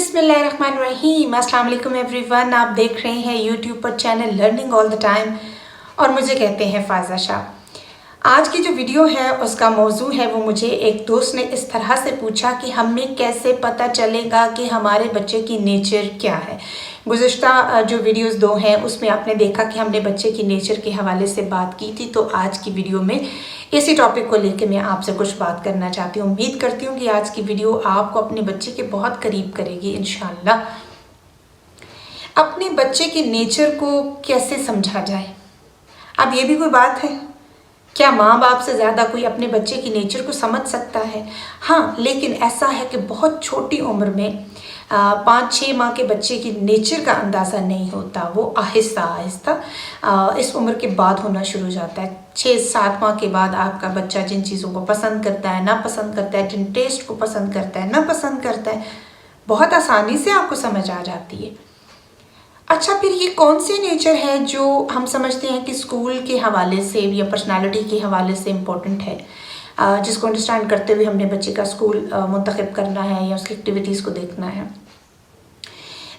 बिस्मिल्लाहिर्रहमानिर्रहीम। अस्सलाम वालेकुम एवरीवन। आप देख रहे हैं यूट्यूब पर channel learning all the time और मुझे कहते हैं फाज़ा शाह। आज की जो वीडियो है उसका मौजू है, वो मुझे एक दोस्त ने इस तरह से पूछा कि हमें कैसे पता चलेगा कि हमारे बच्चे की नेचर क्या है। गुज़िश्ता जो वीडियोस दो हैं उसमें आपने देखा कि हमने बच्चे की नेचर के हवाले से बात की थी, तो आज की वीडियो में इसी टॉपिक को लेकर मैं आपसे कुछ बात करना चाहती हूँ। उम्मीद करती हूँ कि आज की वीडियो आपको अपने बच्चे के बहुत करीब करेगी इंशाल्लाह। अपने बच्चे के नेचर को कैसे समझा जाए? अब ये भी कोई बात है क्या? माँ बाप से ज़्यादा कोई अपने बच्चे की नेचर को समझ सकता है? हाँ, लेकिन ऐसा है कि बहुत छोटी उम्र में 5-6 माह के बच्चे की नेचर का अंदाज़ा नहीं होता। वो आहिस्ता आहिस्ता इस उम्र के बाद होना शुरू हो जाता है। 6-7 माह के बाद आपका बच्चा जिन चीज़ों को पसंद करता है, ना पसंद करता है, जिन टेस्ट को पसंद करता है, ना पसंद करता है, बहुत आसानी से आपको समझ आ जाती है। अच्छा, फिर ये कौन सी नेचर है जो हम समझते हैं कि स्कूल के हवाले से या पर्सनालिटी के हवाले से इम्पोर्टेंट है, जिसको अंडरस्टैंड करते हुए हमने बच्चे का स्कूल मुंतखब करना है या उसकी एक्टिविटीज़ को देखना है?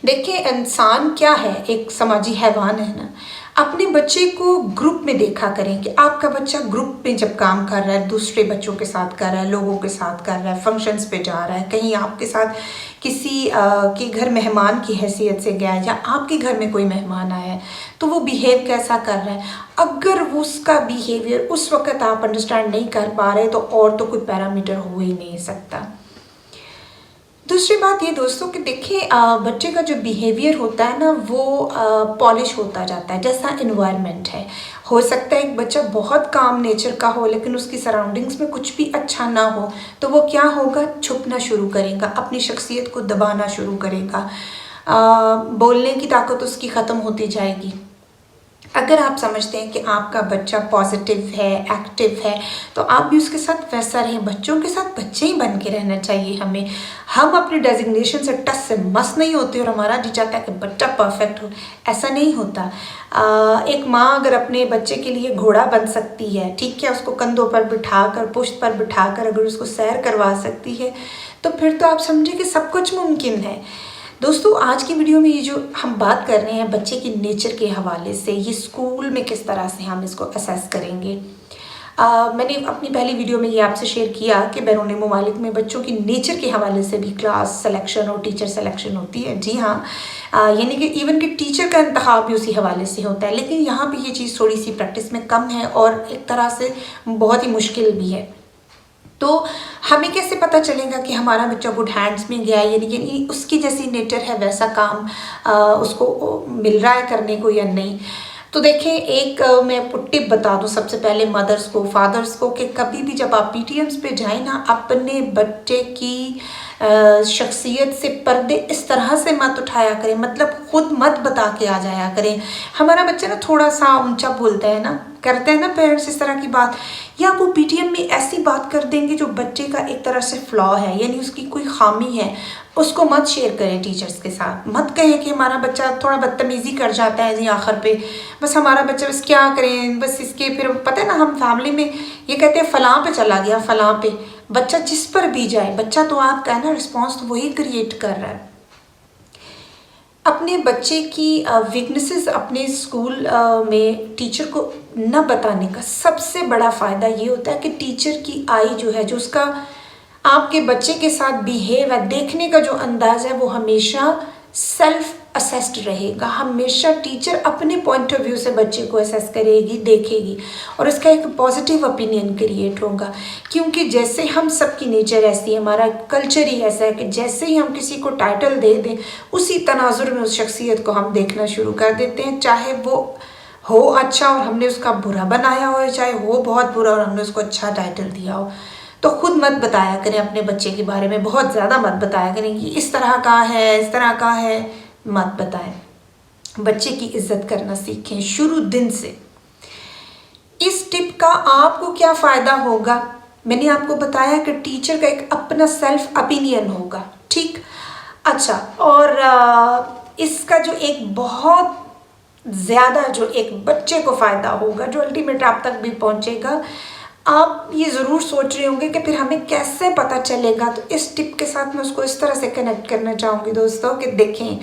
देखिए, इंसान क्या है, एक समाजी हैवान है ना। अपने बच्चे को ग्रुप में देखा करें कि आपका बच्चा ग्रुप में जब काम कर रहा है, दूसरे बच्चों के साथ कर रहा है, लोगों के साथ कर रहा है, फंक्शंस पे जा रहा है, कहीं आपके साथ किसी के घर मेहमान की हैसियत से गया है या आपके घर में कोई मेहमान आया है, तो वो बिहेव कैसा कर रहा है। अगर वो उसका बिहेवियर उस वक़्त आप अंडरस्टैंड नहीं कर पा रहे, तो और तो कोई पैरामीटर हो ही नहीं सकता। दूसरी बात ये दोस्तों कि देखिए, बच्चे का जो बिहेवियर होता है ना, वो पॉलिश होता जाता है जैसा इन्वायरमेंट है। हो सकता है एक बच्चा बहुत काम नेचर का हो, लेकिन उसकी सराउंडिंग्स में कुछ भी अच्छा ना हो, तो वो क्या होगा, छुपना शुरू करेगा, अपनी शख्सियत को दबाना शुरू करेगा, बोलने की ताकत उसकी ख़त्म होती जाएगी। अगर आप समझते हैं कि आपका बच्चा पॉजिटिव है, एक्टिव है, तो आप भी उसके साथ वैसा रहें। बच्चों के साथ बच्चे ही बन के रहना चाहिए हमें। हम अपनी डेजिग्नेशन से टस से मस नहीं होते और हमारा जी चाहता है कि बच्चा परफेक्ट हो, ऐसा नहीं होता। एक माँ अगर अपने बच्चे के लिए घोड़ा बन सकती है, ठीक है, उसको कंधों पर बिठाकर, पुश्त पर बिठाकर अगर उसको सैर करवा सकती है, तो फिर तो आप समझे कि सब कुछ मुमकिन है। दोस्तों, आज की वीडियो में ये जो हम बात कर रहे हैं बच्चे की नेचर के हवाले से, ये स्कूल में किस तरह से हम इसको असेस करेंगे। मैंने अपनी पहली वीडियो में ये आपसे शेयर किया कि बैरून ममालिक में बच्चों की नेचर के हवाले से भी क्लास सिलेक्शन और टीचर सिलेक्शन होती है। जी हाँ, यानी कि इवन कि टीचर का इंतखाब भी उसी हवाले से होता है, लेकिन यहाँ पे ये चीज़ थोड़ी सी प्रैक्टिस में कम है और एक तरह से बहुत ही मुश्किल भी है। तो हमें कैसे पता चलेगा कि हमारा बच्चा गुड हैंड्स में गया, यानी उसकी जैसी नेचर है वैसा काम उसको मिल रहा है करने को या नहीं? तो देखें, एक मैं टिप बता दूं सबसे पहले मदर्स को, फादर्स को, कि कभी भी जब आप पीटीएम्स पे जाएं ना, अपने बच्चे की शख्सियत से पर्दे इस तरह से मत उठाया करें, मतलब खुद मत बता के आ जाया करें। हमारा बच्चा ना थोड़ा सा ऊंचा बोलता है ना, करते हैं ना पेरेंट्स इस तरह की बात, या वो पीटीएम में ऐसी बात कर देंगे जो बच्चे का एक तरह से फ्लॉ है, यानी उसकी कोई खामी है, उसको मत शेयर करें टीचर्स के साथ। मत कहें कि हमारा बच्चा थोड़ा बदतमीज़ी कर जाता है जी आखिर पे, बस हमारा बच्चा बस क्या करें, बस इसके, फिर पता है ना हम फैमिली में ये कहते हैं फ़लाँ पे चला गया, फ़लाँ पे। बच्चा जिस पर भी जाए, बच्चा तो आपका है ना, रिस्पॉन्स तो वही क्रिएट कर रहा है। अपने बच्चे की वीकनेसेस अपने स्कूल में टीचर को न बताने का सबसे बड़ा फ़ायदा ये होता है कि टीचर की आई जो है, जो उसका आपके बच्चे के साथ बिहेव है, देखने का जो अंदाज़ है, वो हमेशा सेल्फ असेस्ड रहेगा। हमेशा टीचर अपने पॉइंट ऑफ व्यू से बच्चे को असेस करेगी, देखेगी, और इसका एक पॉजिटिव ओपिनियन क्रिएट होगा। क्योंकि जैसे हम सबकी नेचर ऐसी है, हमारा कल्चर ही ऐसा है कि जैसे ही हम किसी को टाइटल दे दें, उसी तनाजुर में उस शख्सियत को हम देखना शुरू कर देते हैं, चाहे वो हो अच्छा और हमने उसका बुरा बनाया हो, चाहे हो बहुत बुरा और हमने उसको अच्छा टाइटल दिया हो। तो खुद मत बताया करें अपने बच्चे के बारे में, बहुत ज़्यादा मत बताया करें कि इस तरह का है, इस तरह का है, मत बताएं। बच्चे की इज्जत करना सीखें शुरू दिन से। इस टिप का आपको क्या फ़ायदा होगा? मैंने आपको बताया कि टीचर का एक अपना सेल्फ ओपिनियन होगा, ठीक। अच्छा, और इसका जो एक बहुत ज़्यादा जो एक बच्चे को फ़ायदा होगा, जो अल्टीमेट आप तक भी पहुँचेगा, آپ یہ ضرور سوچ رہے ہوں گے کہ پھر ہمیں کیسے پتہ چلے گا، تو اس ٹپ کے ساتھ میں اس کو اس طرح سے کنیکٹ کرنا چاہوں گی دوستوں کہ دیکھیں،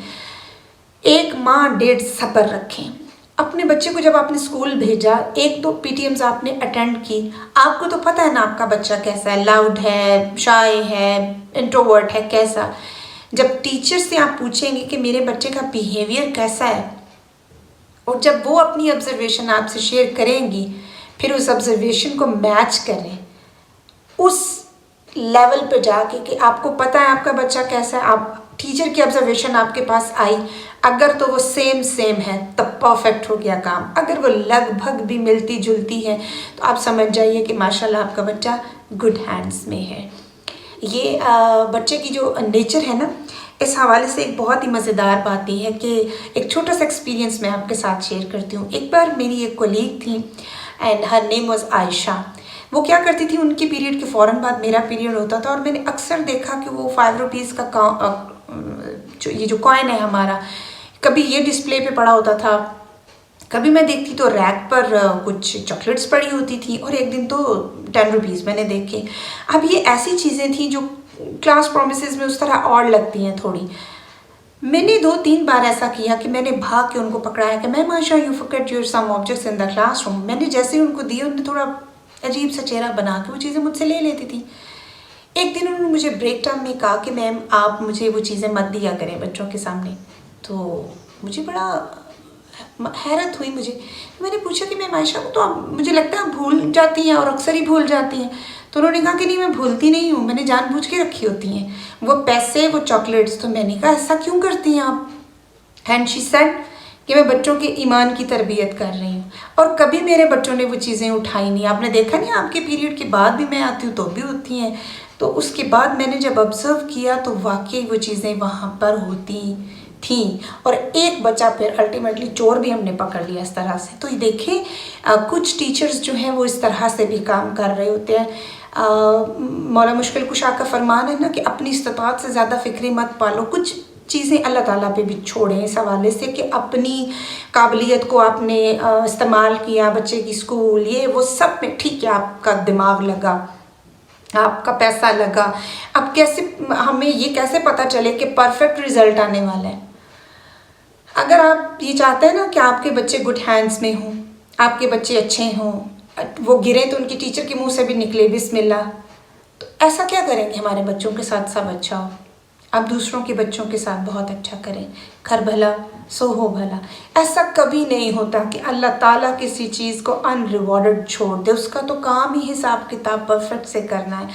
ایک ماں ڈیڑھ صبر رکھیں۔ اپنے بچے کو جب آپ نے اسکول بھیجا، 1-2 PTMs آپ نے اٹینڈ کی، آپ کو تو پتہ ہے نا آپ کا بچہ کیسا ہے، لاؤڈ ہے، شائے ہے، انٹروورٹ ہے، کیسا۔ جب ٹیچر سے آپ پوچھیں گے کہ میرے بچے کا بیہیویئر کیسا ہے، اور جب وہ اپنی آبزرویشن آپ سے شیئر کریں گی، پھر اس آبزرویشن کو میچ کریں اس لیول پہ جا کے کہ آپ کو پتہ ہے آپ کا بچہ کیسا ہے، آپ ٹیچر کی آبزرویشن آپ کے پاس آئی، اگر تو وہ سیم ہے تب پرفیکٹ ہو گیا کام، اگر وہ لگ بھگ بھی ملتی جلتی ہے تو آپ سمجھ جائیے کہ ماشاءاللہ آپ کا بچہ گڈ ہینڈز میں ہے۔ یہ بچے کی جو نیچر ہے نا، اس حوالے سے ایک بہت ہی مزیدار بات یہ ہے کہ ایک چھوٹا سا ایکسپیرینس میں آپ کے ساتھ شیئر کرتی ہوں۔ ایک بار میری ایک کولیگ تھی اینڈ ہر نیم واز عائشہ۔ وہ کیا کرتی تھی، ان کی پیریڈ کے فوراً بعد میرا پیریڈ ہوتا تھا، اور میں نے اکثر دیکھا کہ وہ 5 روپیز کا یہ جو کوائن ہے ہمارا، کبھی یہ ڈسپلے پہ پڑا ہوتا تھا، کبھی میں دیکھتی تو ریک پر کچھ چاکلیٹس پڑی ہوتی تھی، اور ایک دن تو 10 روپیز میں نے دیکھے۔ اب یہ ایسی چیزیں تھیں جو کلاس پرومسز میں اس طرح اور لگتی ہیں تھوڑی۔ میں نے 2-3 بار ایسا کیا کہ میں نے بھاگ کے ان کو پکڑایا کہ میم عائشہ you forget your some objects in the classroom۔ میں نے جیسے ان کو دیے، انہوں نے تھوڑا عجیب سا چہرہ بنا کے وہ چیزیں مجھ سے لے لیتی تھی۔ ایک دن انہوں نے مجھے بریک ٹائم میں کہا کہ میم آپ مجھے وہ چیزیں مت دیا کریں بچوں کے سامنے۔ تو مجھے بڑا حیرت ہوئی مجھے۔ میں نے پوچھا کہ میم عائشہ تو آپ مجھے لگتا ہے آپ بھول جاتی ہیں اور اکثر ہی بھول جاتی ہیں۔ تو انہوں نے کہا کہ نہیں میں بھولتی نہیں ہوں، میں نے جان بوجھ کے رکھی ہوتی ہیں وہ پیسے، وہ چاکلیٹس۔ تو میں نے کہا ایسا کیوں کرتی ہیں آپ؟ اینڈ شی سیڈ کہ میں بچوں کے ایمان کی تربیت کر رہی ہوں، اور کبھی میرے بچوں نے وہ چیزیں اٹھائی نہیں۔ آپ نے دیکھا نہیں، آپ کے پیریڈ کے بعد بھی میں آتی ہوں تو بھی ہوتی ہیں۔ تو اس کے بعد میں نے جب آبزرو کیا تو واقعی وہ چیزیں وہاں پر ہوتی تھیں، اور ایک بچہ پھر الٹیمیٹلی چور بھی ہم نے پکڑ لیا اس طرح سے۔ تو یہ دیکھیں کچھ ٹیچرز جو ہیں وہ اس طرح سے بھی کام کر رہے ہوتے ہیں۔ مولا مشکل کشا کا فرمان ہے نا کہ اپنی استطاعت سے زیادہ فکری مت پالو۔ کچھ چیزیں اللہ تعالیٰ پہ بھی چھوڑیں اس حوالے سے کہ اپنی قابلیت کو آپ نے استعمال کیا، بچے کی اسکول یہ وہ سب میں ٹھیک ہے، آپ کا دماغ لگا، آپ کا پیسہ لگا۔ اب کیسے ہمیں یہ کیسے پتہ چلے کہ پرفیکٹ رزلٹ آنے والا ہے؟ اگر آپ یہ چاہتے ہیں نا کہ آپ کے بچے گڈ ہینڈز میں ہوں، آپ کے بچے اچھے ہوں، وہ گریں تو ان کی ٹیچر کے منہ سے بھی نکلے بسم اللہ، تو ایسا کیا کریں کہ ہمارے بچوں کے ساتھ سب اچھا ہو؟ آپ دوسروں کے بچوں کے ساتھ بہت اچھا کریں، گھر بھلا سو ہو بھلا۔ ایسا کبھی نہیں ہوتا کہ اللہ تعالیٰ کسی چیز کو ان ریوارڈڈ چھوڑ دے، اس کا تو کام ہی حساب کتاب پرفیکٹ سے کرنا ہے۔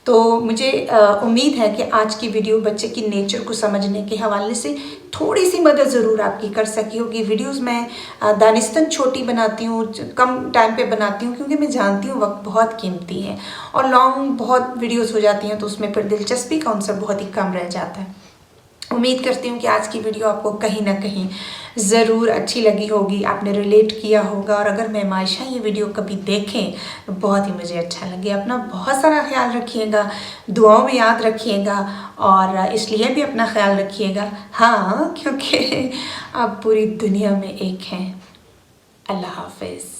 تو مجھے امید ہے کہ آج کی ویڈیو بچے کی نیچر کو سمجھنے کے حوالے سے تھوڑی سی مدد ضرور آپ کی کر سکی ہوگی۔ ویڈیوز میں دانستاً چھوٹی بناتی ہوں، کم ٹائم پہ بناتی ہوں، کیونکہ میں جانتی ہوں وقت بہت قیمتی ہے، اور لانگ بہت ویڈیوز ہو جاتی ہیں تو اس میں پھر دلچسپی کا عنصر بہت ہی کم رہ جاتا ہے۔ امید کرتی ہوں کہ آج کی ویڈیو آپ کو کہیں نہ کہیں ضرور اچھی لگی ہوگی، آپ نے ریلیٹ کیا ہوگا، اور اگر میم عائشہ یہ ویڈیو کبھی دیکھیں تو بہت ہی مجھے اچھا لگے۔ اپنا بہت سارا خیال رکھیے گا، دعاؤں میں یاد رکھیے گا، اور اس لیے بھی اپنا خیال رکھیے گا ہاں کیونکہ آپ پوری دنیا میں ایک ہیں۔ اللہ حافظ۔